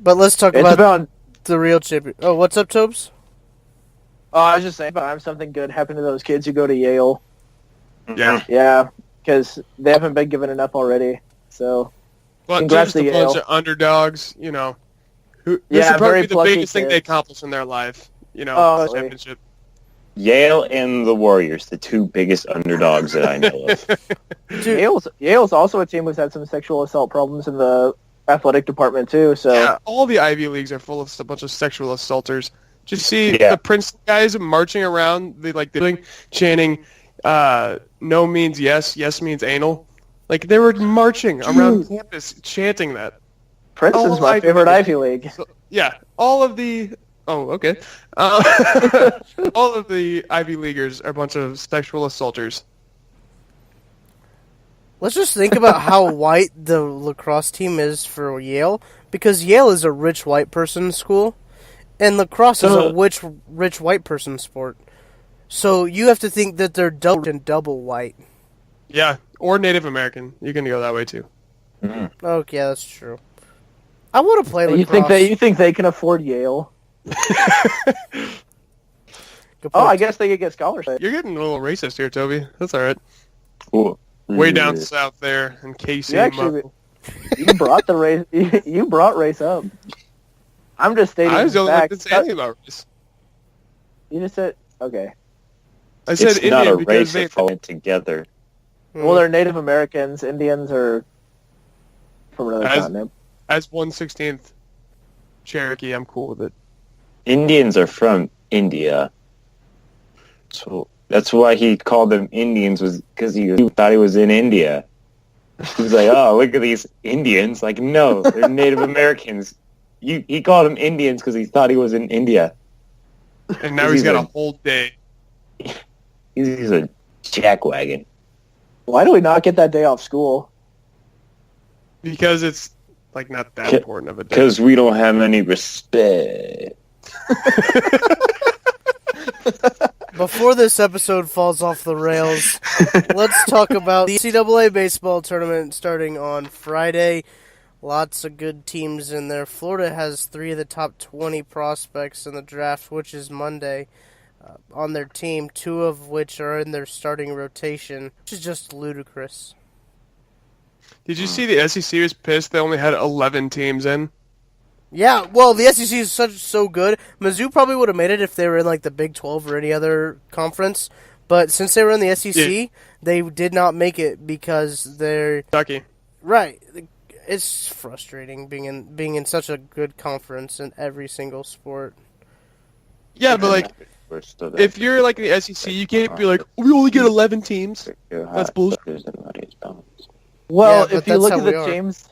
But let's talk It's about about. the real champion. Oh, what's up, Tobes? Oh, I was just saying, if something good happened to those kids who go to Yale. Yeah. Yeah, because they haven't been given enough already. So But Congrats just a to bunch Yale. of underdogs, you know. This Yeah, would probably very be the plucky biggest thing they kids. accomplish in their life, you know, Oh, the championship. Yale and the Warriors, the two biggest underdogs that I know of. Yale's also a team who's had some sexual assault problems in the athletic department too. So Yeah, all the Ivy Leagues are full of a bunch of sexual assaulters. Just see Yeah. the Princeton guys marching around, they're chanting, no means yes, yes means anal. Like, they were marching around campus chanting that. Princeton's Oh, my Ivy favorite League. Ivy League. So, yeah, all of the... Oh, okay. All of the Ivy Leaguers are a bunch of sexual assaulters. Let's just think about how white the lacrosse team is for Yale, because Yale is a rich white person school, and lacrosse is a rich white person sport. So you have to think that they're double white. Yeah, or Native American. You can go that way, too. Oh, yeah, that's true. I want to play lacrosse. You think they can afford Yale? Good Oh, point. I guess they could get scholarships. You're getting a little racist here, Toby. That's all right. Cool. Way down south there in KC. You actually you brought the race. You brought race up. I'm just stating I was the only one that facts. didn't say anything about race. You just said okay. I said It's Indian not a because race they... if all together. Well, they're Native Americans. Indians are from another continent. As 1/16th Cherokee, I'm cool with it. Indians are from India. So that's why he called them Indians, was because he thought he was in India. He was like, oh, look at these Indians. Like, no, they're Native Americans. He called them Indians because he thought he was in India. And now he's got a whole day. He's a jackwagon. Why do we not get that day off school? Because it's, like, not that important of a day. Because we don't have any respect. Before this episode falls off the rails, let's talk about the NCAA baseball tournament starting on Friday. Lots of good teams in there. Florida has 3 of the top 20 prospects in the draft, which is Monday, on their team, 2 of which are in their starting rotation, which is just ludicrous. Did you see the SEC was pissed they only had 11 teams in? Yeah, well, the SEC is so good. Mizzou probably would have made it if they were in like the Big 12 or any other conference. But since they were in the SEC, they did not make it because they're Kentucky. right. It's frustrating being in such a good conference in every single sport. Yeah, but like, if you're like in the SEC, you can't be like, we only get 11 teams. That's bullshit. Well, Yeah, if but you that's look how at we the are. teams,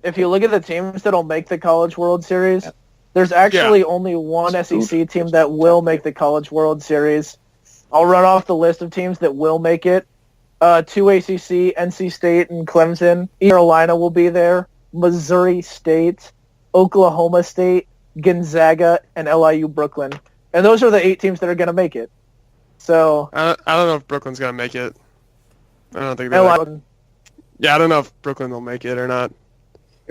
if you look at the teams that'll make the College World Series, there's actually only one SEC team that will make the College World Series. I'll run off the list of teams that will make it. 2 ACC, NC State, and Clemson. East Carolina will be there. Missouri State, Oklahoma State, Gonzaga, and LIU Brooklyn. And those are the 8 teams that are going to make it. So, I don't know if Brooklyn's gonna make it. I don't think they're. LIU, Yeah, I don't know if Brooklyn will make it or not.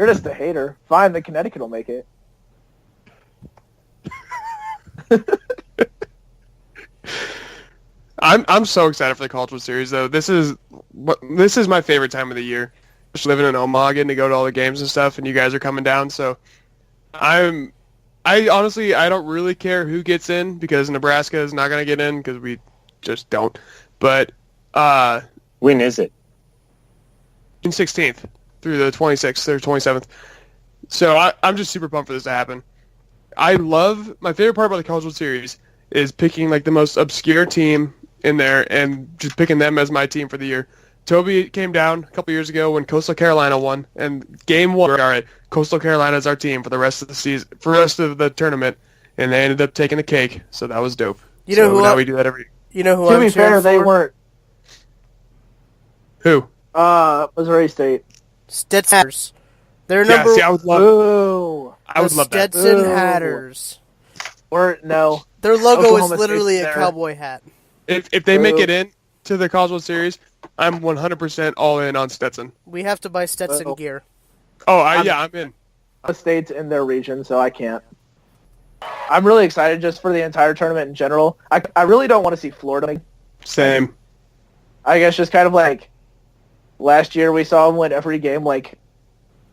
you're just a hater. Fine, the Connecticut will make it. I'm so excited for the College World Series though. This is my favorite time of the year living in Omaha, getting to go to all the games and stuff, and you guys are coming down. So I honestly, I don't really care who gets in because Nebraska is not going to get in because we just don't. But when is it? June 16th through the 26th or 27th. So I'm just super pumped for this to happen. My favorite part about the College World Series is picking like the most obscure team in there and just picking them as my team for the year. Toby came down a couple years ago when Coastal Carolina won, and game one, all right, Coastal Carolina is our team for the rest of the season, for the rest of the tournament, and they ended up taking the cake, so that was dope. You know who now we do that every year. You know who To I'm be fair, cheering they for? weren't. Who? Missouri State. Stetson Hatters. They're Yeah, number see, I would love the that. Stetson Ooh. Hatters. Or no. Their logo Oklahoma is literally State's a there. cowboy hat. If they make it in to the College World Series, I'm 100% all in on Stetson. We have to buy Stetson Oh. gear. Oh, I'm in. The state's in their region, so I can't. I'm really excited just for the entire tournament in general. I really don't want to see Florida. Same. I guess just kind of like last year we saw them win every game like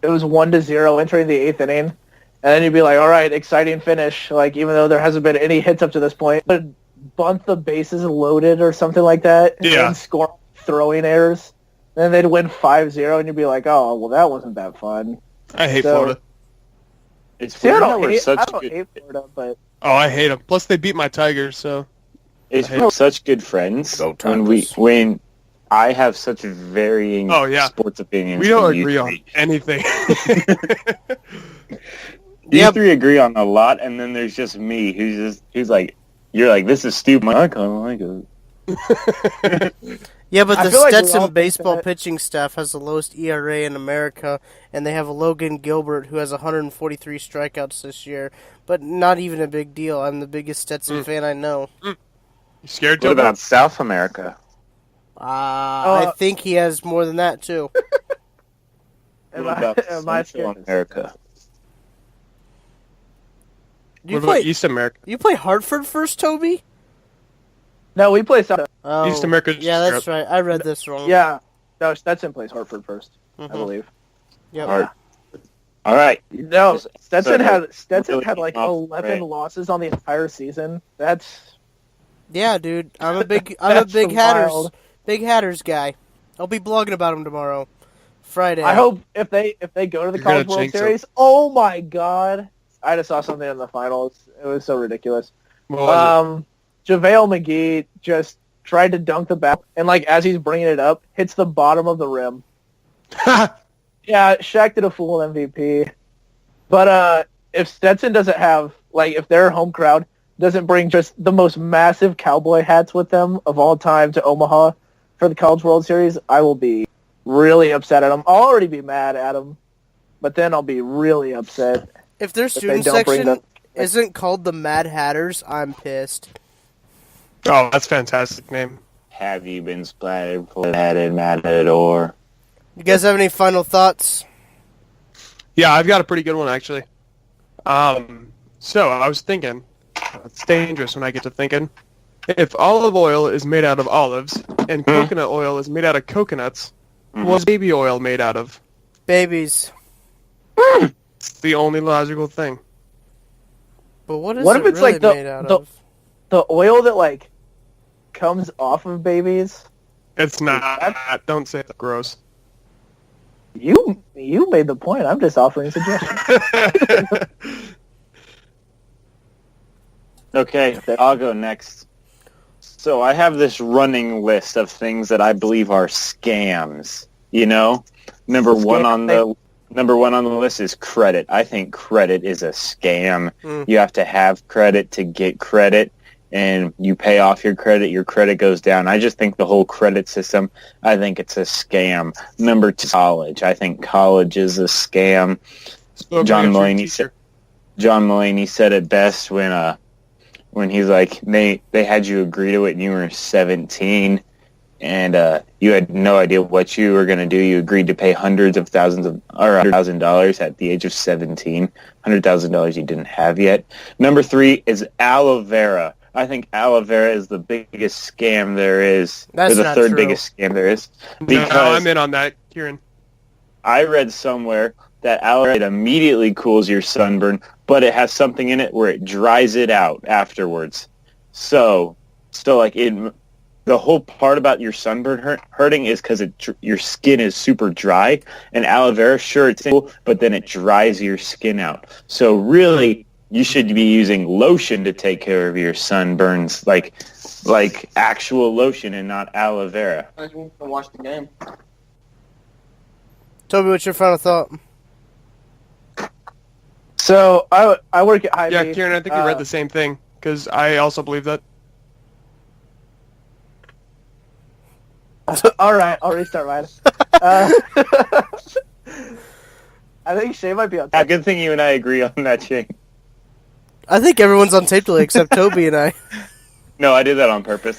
it was 1-0 entering the 8th inning. And then you'd be like, all right, exciting finish. Like, even though there hasn't been any hits up to this point, but bunt the bases loaded or something like that. Yeah. And score throwing errors. Then they'd win 5-0, and you'd be like, oh, well, that wasn't that fun. I hate So- Florida. It's See, I weird how don't we're hate such Florida, but Oh, I hate them. Plus, they beat my Tigers, so... It's I hate- we're such good friends Go when when I have such varying Oh, yeah. sports opinions. We don't from you agree on three. anything. You Yep. three agree on a lot, and then there's just me who's like, you're like, this is stupid. I kind of like it. Yeah, but I the feel like we all Stetson think baseball that- pitching staff has the lowest ERA in America, and they have a Logan Gilbert who has 143 strikeouts this year, but not even a big deal. I'm the biggest Stetson fan I know. You scared, What Toby? about South America? I think he has more than that, too. What about am I Central scared? America? You What about play, East America? you play Hartford first, Toby? No, we play South. Oh, East America just Yeah, that's strip. right. I read this wrong. Yeah. No, Stetson plays Hartford first, I Mhm. believe. Yep. All right. No, Stetson really had like off 11 right. losses on the entire season. That's Yeah, dude. I'm a big That's Hatters wild. guy. I'll be blogging about him tomorrow, Friday. I hope if they go to the You're College gonna World jinx 'em. Series, oh my god! I just saw something in the finals. It was so ridiculous. What was JaVale McGee just tried to dunk the bat, and like as he's bringing it up, hits the bottom of the rim. it? Yeah, Shaq did a full MVP. But if Stetson doesn't have, like, if their home crowd doesn't bring just the most massive cowboy hats with them of all time to Omaha for the College World Series, I will be really upset at them. I'll already be mad at them, but then I'll be really upset. if their they student don't bring section the- isn't called the Mad Hatters, I'm pissed. Oh, that's a fantastic name. Have you been splattered for that matador? You guys have any final thoughts? Yeah, I've got a pretty good one, actually. So, I was thinking, it's dangerous when I get to thinking, if olive oil is made out of olives and coconut oil is made out of coconuts, what's baby oil made out of? Babies. It's the only logical thing. But what is What it if it's really like the- made out the- of? The oil that, like, comes off of babies, It's not. Don't say it's gross. you made the point. I'm just offering suggestions. Okay, I'll go next. So I have this running list of things that I believe are scams. You know, number one on the list is credit. I think credit is a scam. You have to have credit to get credit, and you pay off your credit goes down. I just think the whole credit system, I think it's a scam. Number two, college. I think college is a scam. John Mulaney said it best when he's like, they had you agree to it and you were 17 and you had no idea what you were going to do. You agreed to pay $100,000 at the age of 17, $100,000 you didn't have yet. Number three is aloe vera. I think aloe vera is the biggest scam there is. That's or the not third true. biggest scam there is. No, Because I'm in on that, Kieran. I read somewhere that aloe vera immediately cools your sunburn, but it has something in it where it dries it out afterwards. So like the whole part about your sunburn hurting is because your skin is super dry, and aloe vera, sure, it's cool, but then it dries your skin out. So really, you should be using lotion to take care of your sunburns, like actual lotion and not aloe vera. I just want to watch the game. Toby, what's your final thought? So I work at Hy-Vee. Yeah, Kieran, I think we read the same thing, because I also believe that. All right, I'll restart mine. I think Shay might be on Yeah, top. good thing you and I agree on that, Shane. I think everyone's on tape delay except Toby and I. No, I did that on purpose.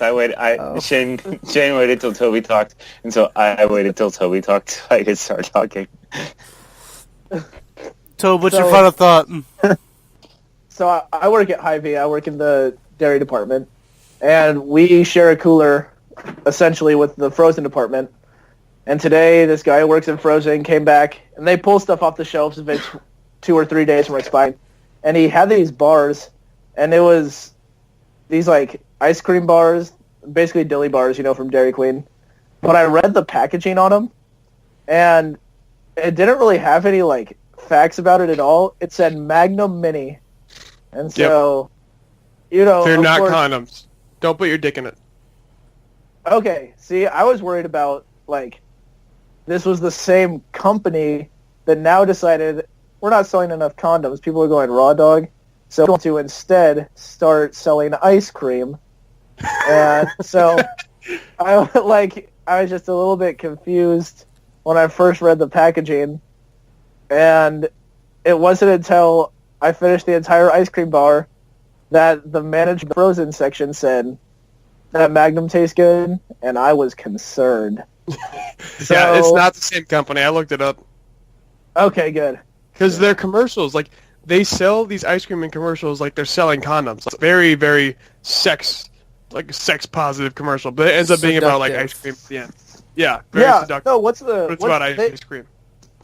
Shane waited till Toby talked, and so I waited till Toby talked so I could start talking. Toby, what's your final thought? So I work at Hy-Vee. I work in the dairy department, and we share a cooler, essentially, with the frozen department. And today, this guy who works in frozen came back, and they pull stuff off the shelves if it's 2 or 3 days from expiring. And he had these bars, and it was these, like, ice cream bars, basically dilly bars, from Dairy Queen. But I read the packaging on them, and it didn't really have any, like, facts about it at all. It said Magnum Mini. And so, They're of not course, condoms. Don't put your dick in it. Okay, see, I was worried about, this was the same company that now decided we're not selling enough condoms. People are going raw dog. So we're going to instead start selling ice cream. And so I was just a little bit confused when I first read the packaging. And it wasn't until I finished the entire ice cream bar that the manager of the frozen section said, that Magnum tastes good, and I was concerned. Yeah, it's not the same company. I looked it up. Okay, good. Because they're commercials. Like, they sell these ice cream in commercials like they're selling condoms. Like, very, very sex-positive commercial. But it ends up being about, like, ice cream at the end. Yeah, very seductive. No, But it's about ice cream.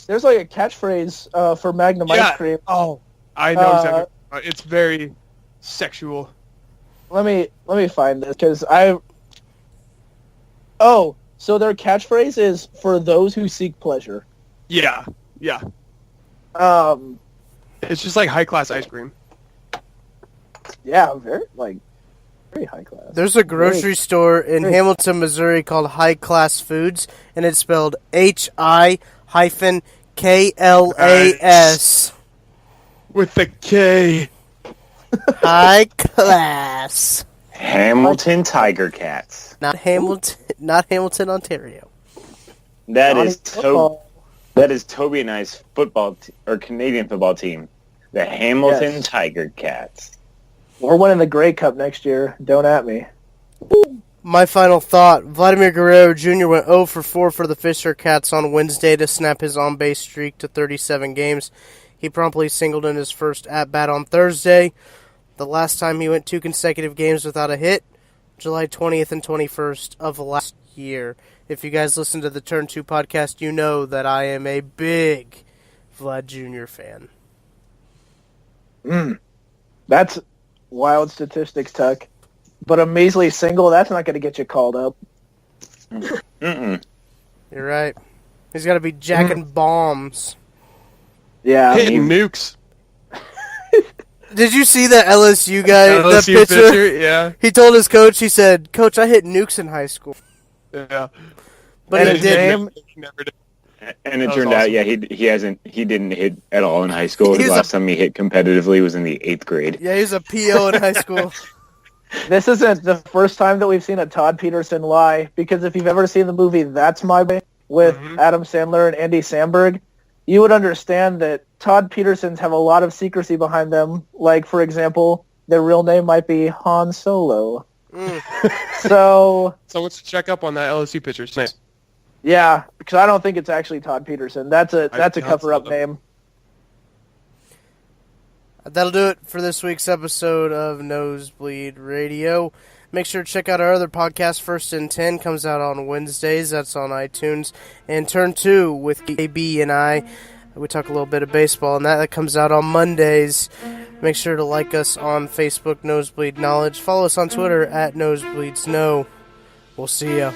There's, like, a catchphrase for Magnum ice cream. Oh, I know exactly. It's very sexual. Let me find this, because Oh, so their catchphrase is, for those who seek pleasure. Yeah. It's just like high-class ice cream. Yeah, very high class. There's a grocery store in Hamilton, Missouri called High Class Foods, and it's spelled HI-KLAS. With the K. High Class. Hamilton Tiger Cats. Not Hamilton, Ontario. That is Toby and I's football or Canadian football team, the Hamilton Tiger Cats. We're winning the Grey Cup next year. Don't at me. My final thought, Vladimir Guerrero Jr. went 0 for 4 for the Fisher Cats on Wednesday to snap his on-base streak to 37 games. He promptly singled in his first at-bat on Thursday. The last time he went 2 consecutive games without a hit, July 20th and 21st of last year. If you guys listen to the Turn 2 podcast, you know that I am a big Vlad Jr. fan. That's wild statistics, Tuck. But a measly single, that's not going to get you called up. Mm-mm. You're right. He's got to be jacking bombs. Yeah. Hitting nukes. Did you see that LSU guy, LSU the pitcher? Yeah. He told his coach, he said, "Coach, I hit nukes in high school." Yeah. But And he his didn't. Never did. And it That was turned out, awesome. he didn't hit at all in high school. The last time he hit competitively was in the 8th grade. Yeah, he was a PO in high school. This isn't the first time that we've seen a Todd Peterson lie, because if you've ever seen the movie That's My Way with Adam Sandler and Andy Samberg, you would understand that Todd Petersons have a lot of secrecy behind them. Like, for example, their real name might be Han Solo. So let's check up on that LSU pitcher. Nice. yeah, because I don't think it's actually Todd Peterson. That's a cover-up name. That'll do it for this week's episode of Nosebleed Radio. Make sure to check out our other podcast, First and 10, comes out on Wednesdays. That's on iTunes. And Turn 2 with KB and I. We talk a little bit of baseball, and that comes out on Mondays. Make sure to like us on Facebook, Nosebleed Knowledge. Follow us on Twitter at NosebleedsKnow. We'll see ya.